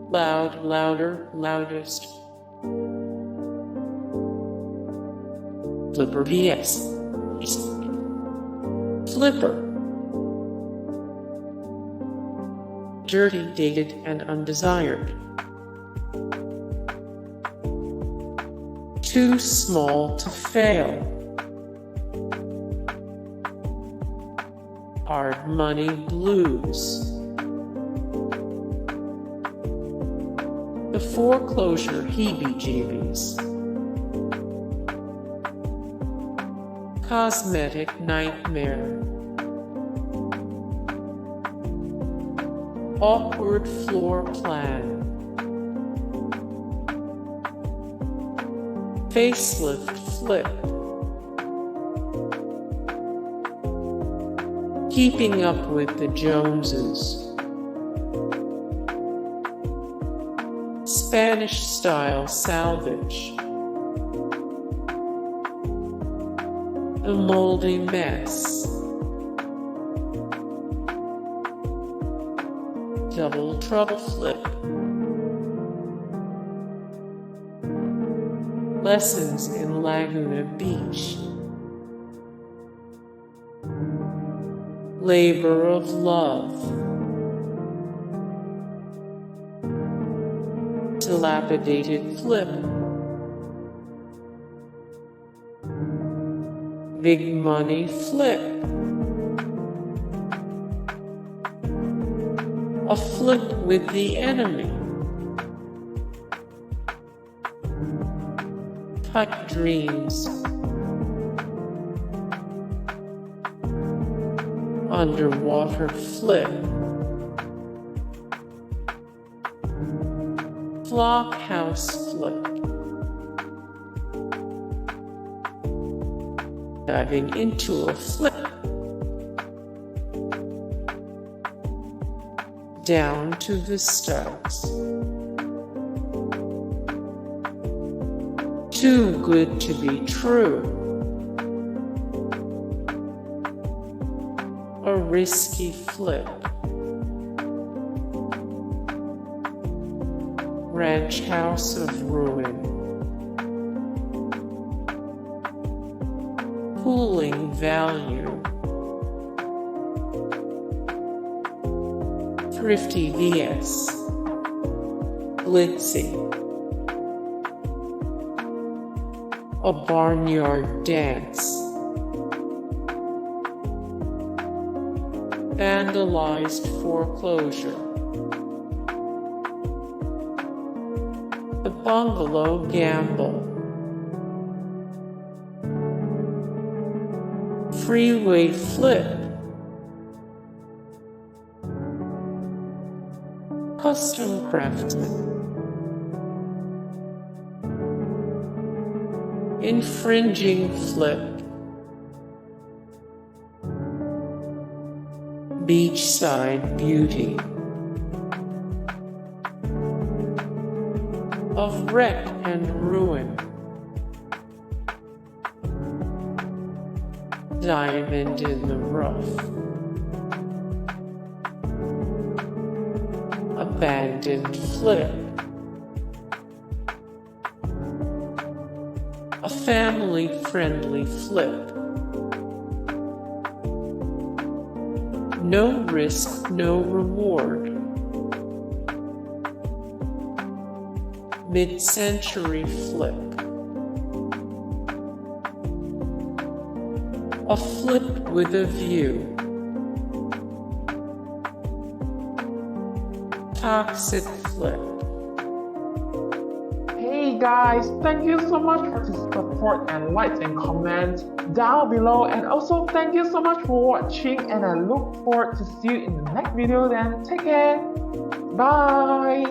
loud, louder, loudest. Flipper vs. Flipper. Dirty, dated, and undesired. Too small to fail. Hard money blues. The Foreclosure Heebie-Jeebies. Cosmetic Nightmare. Awkward floor plan. Facelift Flip. Keeping up with the Joneses. Spanish-style Salvage. The Moldy Mess. Double Trouble Flip. Lessons in Laguna Beach. Labor of Love. Dilapidated Flip. Big Money Flip. A flip with the enemy. Pipe Dreams. Underwater Flip. Flockhouse Flip. Diving into a flip. Down to the studs. Too good to be true. A risky flip. Ranch House of Ruin. Pooling value. Thrifty vs. Glitzy. A Barnyard Dance. Vandalized Foreclosure. The Bungalow Gamble. Freeway Flip. Custom Craftsman. Infringing Flip. Beachside Beauty. Of wreck and ruin. Diamond in the rough. Abandoned Flip. A family-friendly flip. No risk, no reward. Mid-century Flip. A flip with a view. Toxic Flip. Hey guys, thank you so much for the support and likes and comments down below, and also thank you so much for watching, and I look forward to see you in the next video. Then take care, bye.